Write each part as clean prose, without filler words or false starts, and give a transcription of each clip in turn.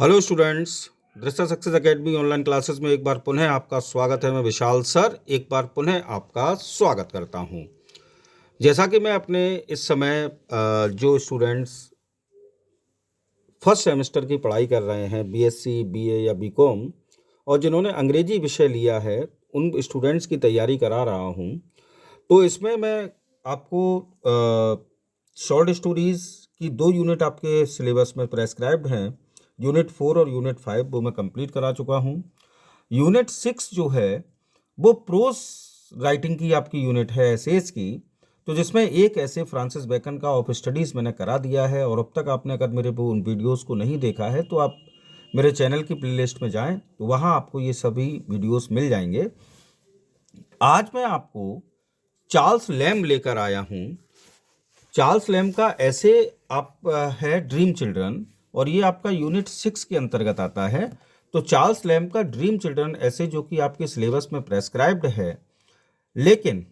Hello students, दृष्टा success academy online classes में एक बार पुनः आपका स्वागत है। मैं विशाल सर एक बार पुनः आपका स्वागत करता हूं। जैसा कि मैं अपने इस समय जो स्टूडेंट्स फर्स्ट सेमेस्टर की पढ़ाई कर रहे हैं, बीएससी, बीए या बीकॉम, और जिन्होंने अंग्रेजी विषय लिया है, उन स्टूडेंट्स की तैयारी करा रहा हूं। तो इसमें मैं आपको शॉर्ट स्टोरीज़ की 2 यूनिट आपके सिलेबस में प्रेस्क्राइब्ड हैं। यूनिट 4 और यूनिट 5 वो मैं कंप्लीट करा चुका हूँ। यूनिट 6 जो है वो प्रोज राइटिंग की आपकी यूनिट है, एसेज की, तो जिसमें एक ऐसे फ्रांसिस बेकन का ऑफ स्टडीज़ मैंने करा दिया है। और अब तक आपने अगर मेरे उन वीडियोस को नहीं देखा है तो आप मेरे चैनल की प्लेलिस्ट में जाएं, तो वहाँ आपको ये सभी वीडियोस मिल जाएंगे। आज मैं आपको चार्ल्स लैम्ब लेकर आया हूँ। चार्ल्स लैम्ब का ऐसे है ड्रीम चिल्ड्रन, और ये आपका यूनिट 6 के अंतर्गत आता है। तो चार्ल्स लैम्ब का ड्रीम चिल्ड्रन ऐसे जो कि आपके सिलेबस में प्रेस्क्राइब्ड है, लेकिन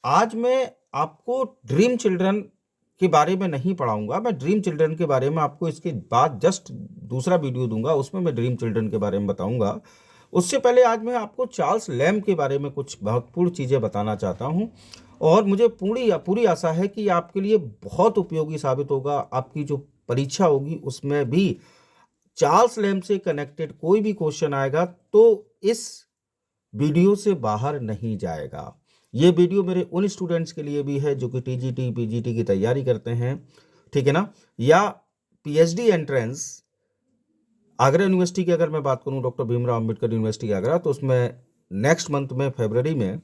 आज मैं आपको ड्रीम चिल्ड्रन के बारे में नहीं पढ़ाऊंगा। मैं ड्रीम चिल्ड्रन के बारे में आपको इसके बाद जस्ट दूसरा वीडियो दूंगा, उसमें मैं ड्रीम चिल्ड्रन के बारे में बताऊंगा। उससे पहले आज मैं आपको चार्ल्स लैम्ब के बारे में कुछ महत्वपूर्ण चीज़ें बताना चाहता हूं, और मुझे पूरी आशा है कि आपके लिए बहुत उपयोगी साबित होगा। आपकी जो परीक्षा होगी उसमें भी चार्ल्स लैम्ब से कनेक्टेड कोई भी क्वेश्चन आएगा तो इस वीडियो से बाहर नहीं जाएगा। ये वीडियो मेरे उन स्टूडेंट्स के लिए भी है जो कि टीजीटी, पीजीटी की तैयारी करते हैं, ठीक है ना, या पीएचडी एंट्रेंस आगरा यूनिवर्सिटी की अगर मैं बात करूं, डॉक्टर भीमराव अंबेडकर यूनिवर्सिटी आगरा, तो उसमें नेक्स्ट मंथ में फरवरी में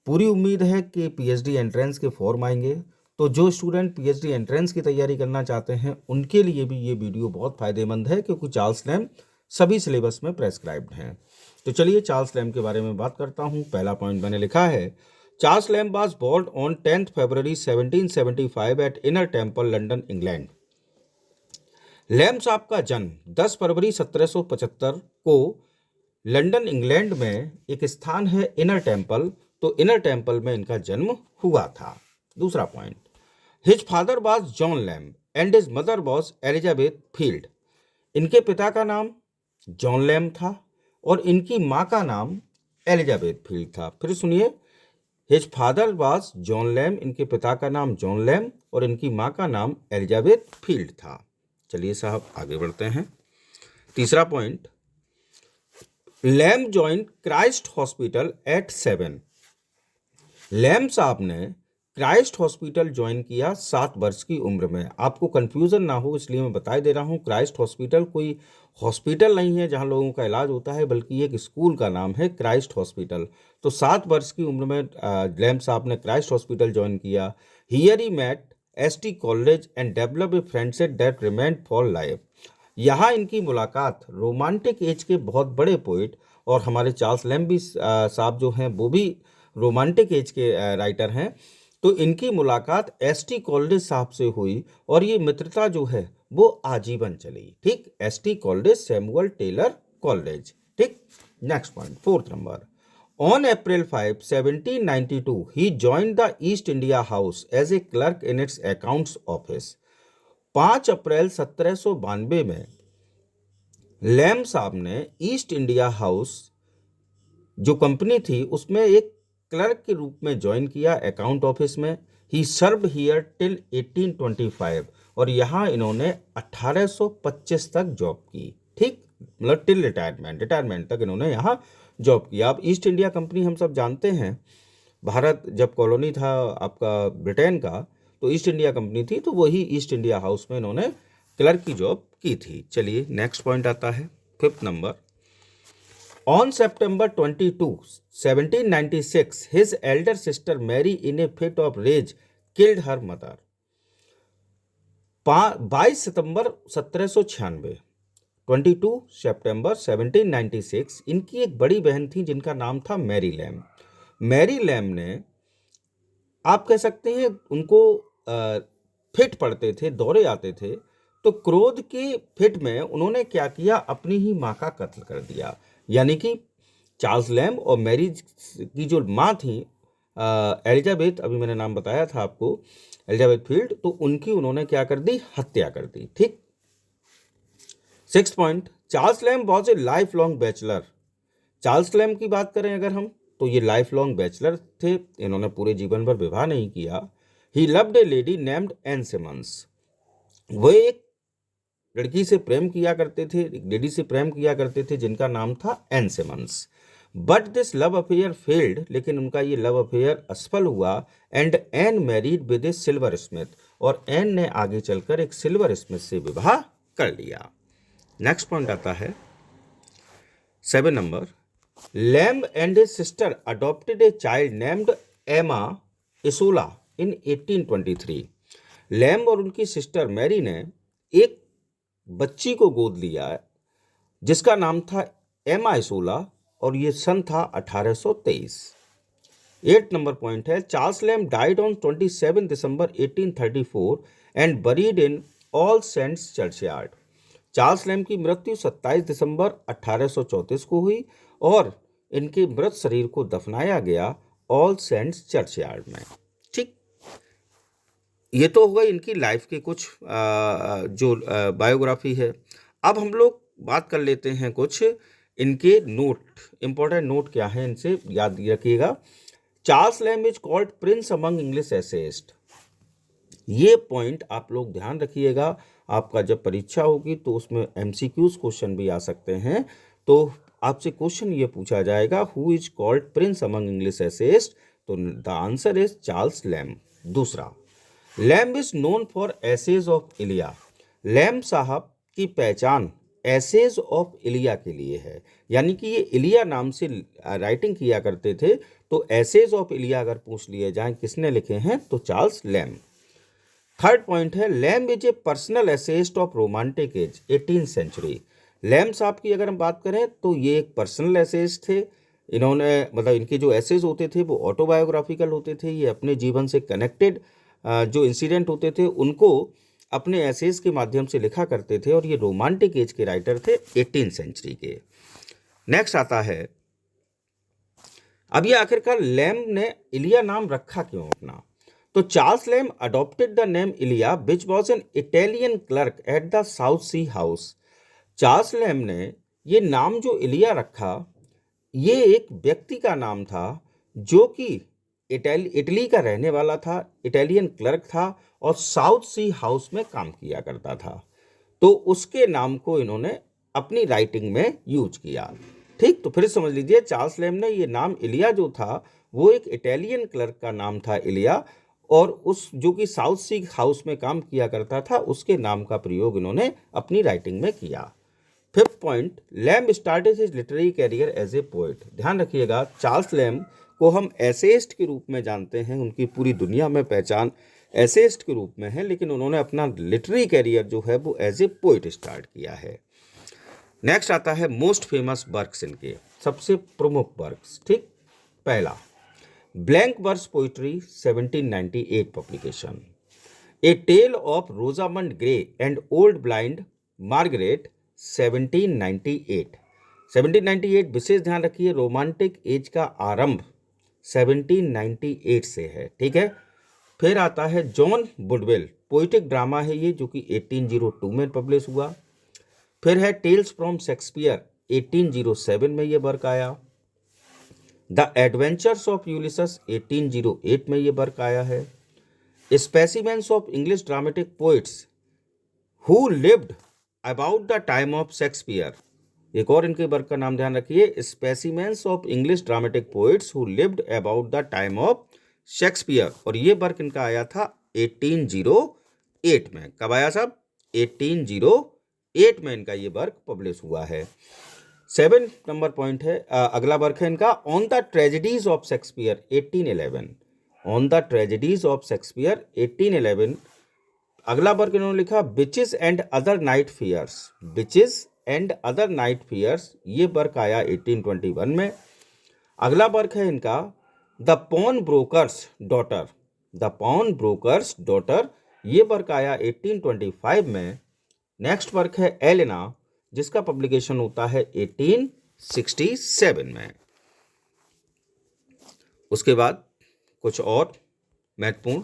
पूरी उम्मीद है कि पीएचडी एंट्रेंस के फॉर्म आएंगे। तो जो स्टूडेंट पीएचडी एंट्रेंस की तैयारी करना चाहते हैं उनके लिए भी ये वीडियो बहुत फायदेमंद है, क्योंकि चार्ल्स लैम्ब सभी सिलेबस में प्रेस्क्राइब्ड हैं। तो चलिए चार्ल्स लैम्ब के बारे में बात करता हूँ। पहला पॉइंट मैंने लिखा है, Charles Lamb was born on 10th February 1775 at Inner Temple, London, England. Lamb साहब का जन्म 10 फरवरी 1775 को लंदन, इंग्लैंड में एक स्थान है इनर टेम्पल, तो इनर टेम्पल में इनका जन्म हुआ था। दूसरा point, his father was John lamb and his mother was Elizabeth field. इनके पिता का नाम जॉन लैम्ब था और इनकी माँ का नाम एलिजाबेथ फील्ड था। फिर सुनिए, his father was John lamb, इनके पिता का नाम जॉन लैम्ब और इनकी माँ का नाम एलिजाबेथ फील्ड था। चलिए साहब आगे बढ़ते हैं। तीसरा point, lamb joined Christ hospital eight 7। Lamb साहब ने क्राइस्ट हॉस्पिटल ज्वाइन किया 7 वर्ष की उम्र में। आपको कंफ्यूजन ना हो इसलिए मैं बता दे रहा हूँ, क्राइस्ट हॉस्पिटल कोई हॉस्पिटल नहीं है जहाँ लोगों का इलाज होता है, बल्कि एक स्कूल का नाम है क्राइस्ट हॉस्पिटल। तो 7 वर्ष की उम्र में लैम्ब साहब ने क्राइस्ट हॉस्पिटल ज्वाइन किया। Here he met ST college and develop a friendship that remained for life. यहाँ इनकी मुलाकात रोमांटिक एज के बहुत बड़े पोइट, और हमारे चार्ल्स लैम्ब भी साहब जो हैं वो भी रोमांटिक एज के राइटर हैं, तो इनकी मुलाकात एसटी कॉलेज साहब से हुई और ये मित्रता जो है वो आजीवन चली। ठीक, ST college, Samuel Taylor college. ठीक, next point, 4th number, on April 5, 1792 he joined the East India House as a clerk in its accounts office. 5 April 1792 में लैम्ब साहब ने ईस्ट इंडिया हाउस जो कंपनी थी उसमें एक क्लर्क के रूप में ज्वाइन किया अकाउंट ऑफिस में। ही सर्व्ड हियर टिल 1825, और यहाँ इन्होंने 1825 तक जॉब की। ठीक, मतलब टिल रिटायरमेंट तक इन्होंने यहाँ जॉब किया। अब ईस्ट इंडिया कंपनी हम सब जानते हैं, भारत जब कॉलोनी था आपका ब्रिटेन का, तो ईस्ट इंडिया कंपनी थी, तो वही ईस्ट इंडिया हाउस में इन्होंने क्लर्क की जॉब की थी। चलिए नेक्स्ट पॉइंट आता है, 5th number, On September 22, 1796, his elder sister Mary, in a fit of rage, killed her mother. 22 सितंबर 1796, 22 सितंबर 1796, इनकी एक बड़ी बहन थी जिनका नाम था मैरी लैम्ब। मैरी लैम्ब ने, आप कह सकते हैं, उनको फिट पड़ते थे, दौरे आते थे, तो क्रोध की फिट में उन्होंने क्या किया, अपनी ही माँ का कत्ल कर दिया। यानी कि चार्ल्स लैम्ब और मैरी की जो माँ थी एलिजाबेथ, अभी मैंने नाम बताया था आपको, एलिजाबेथ फील्ड, तो उनकी उन्होंने क्या कर दी, हत्या कर दी। ठीक, six point, Charles lamb was a life long bachelor. Charles Lamb की बात करें अगर हम, तो ये लाइफ लॉन्ग बैचलर थे, इन्होंने पूरे जीवन भर विवाह नहीं किया। He loved a lady named Ann Simmons. वो एक लड़की से प्रेम किया करते थे, एक लेडी से प्रेम किया करते थे जिनका नाम था Ann Simmons. But this love affair failed, लेकिन उनका ये लव अफेयर असफल हुआ। And Ann married with a silver smith, और एन ने आगे चलकर एक सिल्वर स्मिथ से विवाह कर लिया। नेक्स्ट पॉइंट आता है 7 number, lamb and his sister adopted a child named एमा इसोला इन 1823। लैम्ब और उनकी सिस्टर मैरी ने एक बच्ची को गोद लिया है जिसका नाम था एमा इसोला, और ये सन था 1823। 8 नंबर पॉइंट है, Charles Lamb died on 27 December 1834 and buried in All Saints churchyard. Charles Lamb की मृत्यु 27 दिसंबर 1834 को हुई और इनके मृत शरीर को दफनाया गया ऑल सेंट्स चर्चयार्ड में। ठीक, ये तो हो गई इनकी लाइफ के कुछ जो बायोग्राफी है। अब हम लोग बात कर लेते हैं कुछ इनके नोट, इंपॉर्टेंट नोट क्या है इनसे याद रखिएगा। Charles lamb is called prince among English essayist. ये पॉइंट आप लोग ध्यान रखिएगा, आपका जब परीक्षा होगी तो उसमें एमसीक्यूज क्वेश्चन भी आ सकते हैं। तो आपसे क्वेश्चन ये पूछा जाएगा, who is called prince among English essayist, तो the answer is Charles Lamb. दूसरा, Lamb is known for essays of Elia. Lamb साहब की पहचान एसेज ऑफ इलिया के लिए है, यानी कि ये इलिया नाम से राइटिंग किया करते थे। तो एसेज ऑफ इलिया अगर पूछ लिए जाएं किसने लिखे हैं, तो चार्ल्स लैम्ब। थर्ड पॉइंट है, Lamb is a personal essayist of romantic age 18th century. Lamb साहब की अगर हम बात करें तो ये एक पर्सनल एसेइस्ट थे। इन्होंने मतलब इनके जो एसेज होते थे वो ऑटोबायोग्राफिकल होते थे, ये अपने जीवन से कनेक्टेड जो इंसिडेंट होते थे उनको अपने एसेज के माध्यम से लिखा करते थे, और ये रोमांटिक एज के राइटर थे 18th सेंचुरी के। नेक्स्ट आता है, अब ये आखिरकार लैम्ब ने इलिया नाम रखा क्यों अपना, तो Charles Lamb adopted the name Elia which was an Italian clerk at the South Sea House. Charles Lamb ने ये नाम जो इलिया रखा, ये एक व्यक्ति का नाम था जो कि इटली का रहने वाला था, इटालियन क्लर्क था और साउथ सी हाउस में काम किया करता था। तो उसके नाम को इन्होंने अपनी राइटिंग में यूज किया। ठीक, तो फिर समझ लीजिए, चार्ल्स लैम्ब ने ये नाम इलिया जो था वो एक इटालियन क्लर्क का नाम था इलिया, और उस जो कि साउथ सी हाउस में काम किया करता था उसके नाम का प्रयोग इन्होंने अपनी राइटिंग में किया। Fifth point, Lamb started his literary career as a poet. ध्यान रखिएगा, चार्ल्स लैम्ब को हम एसेइस्ट के रूप में जानते हैं, उनकी पूरी दुनिया में पहचान एसेइस्ट के रूप में है, लेकिन उन्होंने अपना लिटरेरी कैरियर जो है वो एज ए पोएट स्टार्ट किया है। नेक्स्ट आता है मोस्ट फेमस वर्क्स, इनके सबसे प्रमुख वर्क्स। ठीक, पहला blank verse poetry 1798 publication, a tale of Rosamund Gray and old blind Margaret 1798। 1798 विशेष ध्यान रखिए, रोमांटिक एज का आरंभ 1798 से है। ठीक है, फिर आता है जॉन वुडवेल, पोइटिक ड्रामा है ये जो कि 1802 में पब्लिश हुआ। फिर है टेल्स फ्रॉम शेक्सपियर 1807 में ये वर्क आया। द एडवेंचर्स ऑफ यूलिसस 1808 में ये वर्क आया है। Specimens of English dramatic poets who lived about the time of Shakespeare, एक और इनके वर्क का नाम ध्यान रखिए, specimens of English dramatic poets who lived about the time of Shakespeare, और ये वर्क इनका आया था 1808 में। कब आया साहब? 1808 में इनका ये वर्क पब्लिश हुआ है। 7 नंबर पॉइंट है, अगला वर्क है इनका on the tragedies of Shakespeare 1811। On the tragedies of Shakespeare 1811। अगला वर्क इन्होंने लिखा witches and other night fears, witches and other night fears, ये वर्क आया 1821 में। अगला वर्क है इनका the pawnbroker's daughter, the pawnbroker's daughter, ये वर्क आया 1825 में। नेक्स्ट वर्क है एलेना, जिसका पब्लिकेशन होता है 1867 में। उसके बाद कुछ और महत्वपूर्ण,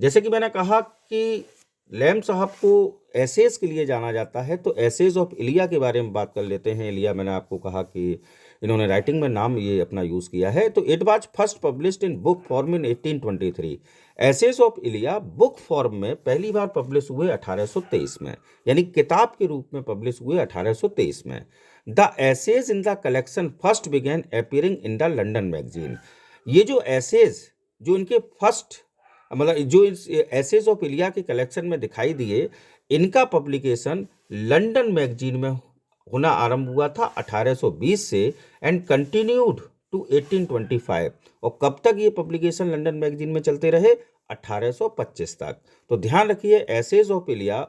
जैसे कि मैंने कहा कि लैम साहब को एसेज के लिए जाना जाता है, तो एसेज ऑफ इलिया के बारे में बात कर लेते हैं। इलिया, मैंने आपको कहा कि इन्होंने राइटिंग में नाम ये अपना यूज़ किया है। तो it was first published in book form in 1823। Essays of Elia book form में पहली बार पब्लिश हुए 1823 में, यानी किताब के रूप में पब्लिश हुए 1823 में। The essays in the collection first began appearing in the London magazine. ये जो एसेज जो इनके फर्स्ट, मतलब जो इस एसेज ऑफ इलिया के कलेक्शन में दिखाई दिए, इनका पब्लिकेशन लंदन मैगजीन में होना आरंभ हुआ था 1820 से एंड कंटिन्यूड टू 1825। और कब तक ये पब्लिकेशन लंदन मैगजीन में चलते रहे? 1825 तक। तो ध्यान रखिए, एसेज ऑफ इलिया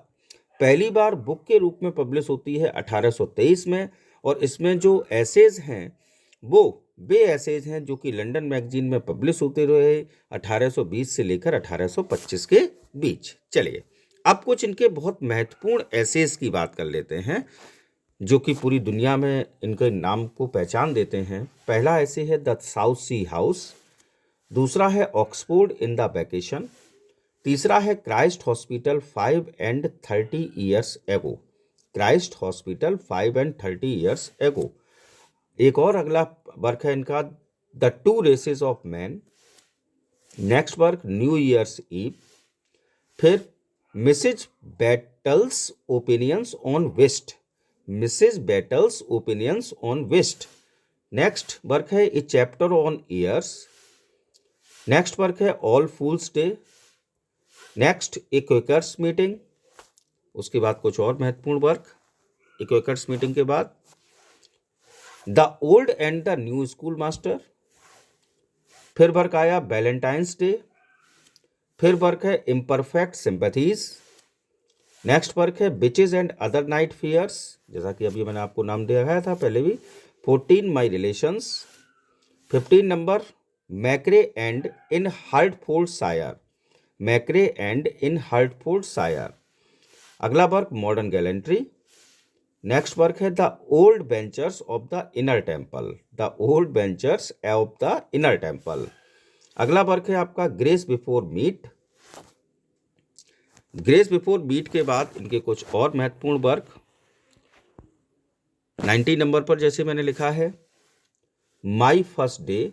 पहली बार बुक के रूप में पब्लिश होती है 1823 में, और इसमें जो एसेज हैं वो वे एसेज हैं जो कि लंदन मैगजीन में पब्लिश होते रहे 1820 से लेकर 1825 के बीच। चलिए अब कुछ इनके बहुत महत्वपूर्ण एसेज की बात कर लेते हैं जो कि पूरी दुनिया में इनके नाम को पहचान देते हैं। पहला ऐसे है द साउथ सी हाउस, दूसरा है ऑक्सफोर्ड इन द वैकेशन, तीसरा है Christ hospital 5 and 30 years ago, Christ hospital 5 and 30 years ago। एक और अगला वर्क है इनका the two races of man, next work New Year's Eve, फिर Mrs Battle's opinions on whist, Mrs Battle's opinions on whist. Next work है a chapter on ears, next work है All Fools' Day, next a Quakers' meeting, उसके बाद कुछ और महत्वपूर्ण work ए Quakers' meeting के बाद the old and the new schoolmaster, फिर वर्क आया वैलेंटाइंस डे, फिर वर्क है इम्परफेक्ट सिंपैथीज, नेक्स्ट वर्क है witches and other night fears, जैसा कि अभी मैंने आपको नाम दिया था पहले भी, 14 my relations, 15 number Mackery End in Hertfordshire, Mackery End in Hertfordshire. अगला work modern gallantry, next work है the old benchers of the Inner Temple, the old benchers of the Inner Temple. अगला वर्क है आपका grace before meat, grace before meat के बाद इनके कुछ और महत्वपूर्ण वर्क 90 नंबर पर जैसे मैंने लिखा है माई फर्स्ट डे,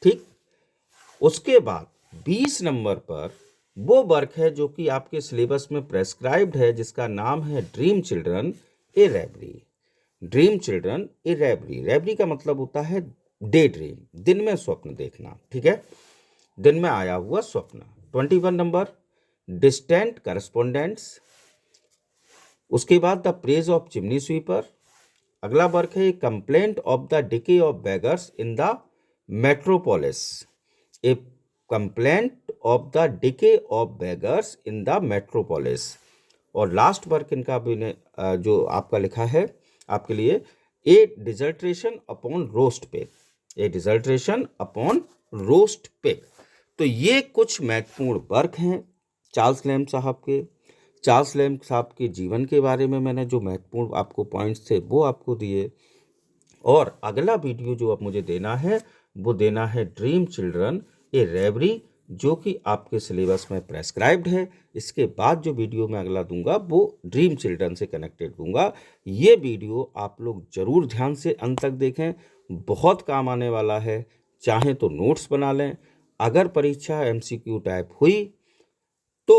ठीक। उसके बाद 20 नंबर पर वो वर्क है जो कि आपके सिलेबस में प्रेस्क्राइब्ड है, जिसका नाम है dream children A रैबरी, dream children A रैबरी। रैबरी का मतलब होता है डे ड्रीम, दिन में स्वप्न देखना, ठीक है, दिन में आया हुआ स्वप्न। 21 नंबर डिस्टेंट करस्पोंडेंट्स, उसके बाद the praise of chimney sweeper. अगला वर्क है complaint of the decay of beggars in the metropolis, A complaint of the decay of beggars in the metropolis. और लास्ट वर्क इनका भी जो आपका लिखा है आपके लिए ए डिजर्टेशन अपॉन रोस्ट पिग, ए डिजर्टेशन अपॉन रोस्ट पिग। तो ये कुछ महत्वपूर्ण वर्क हैं चार्ल्स लैम साहब के। चार्ल्स लैम साहब के जीवन के बारे में मैंने जो महत्वपूर्ण आपको पॉइंट्स थे वो आपको दिए। और अगला वीडियो जो अब मुझे देना है वो देना है ड्रीम चिल्ड्रन ए रैबरी, जो कि आपके सिलेबस में प्रेस्क्राइब्ड है। इसके बाद जो वीडियो मैं अगला दूंगा वो ड्रीम चिल्ड्रन से कनेक्टेड दूंगा। ये वीडियो आप लोग जरूर ध्यान से अंत तक देखें, बहुत काम आने वाला है। चाहें तो नोट्स बना लें। अगर परीक्षा MCQ टाइप हुई तो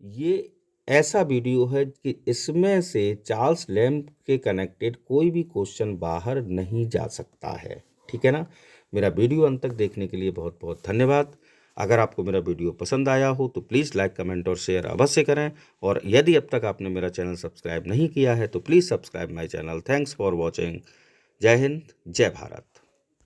ये ऐसा वीडियो है कि इसमें से चार्ल्स लैम के कनेक्टेड कोई भी क्वेश्चन बाहर नहीं जा सकता है, ठीक है ना। मेरा वीडियो अंत तक देखने के लिए बहुत बहुत धन्यवाद। अगर आपको मेरा वीडियो पसंद आया हो तो प्लीज़ लाइक, कमेंट और शेयर अवश्य करें। और यदि अब तक आपने मेरा चैनल सब्सक्राइब नहीं किया है तो please subscribe my channel. Thanks for watching. जय हिंद, जय भारत।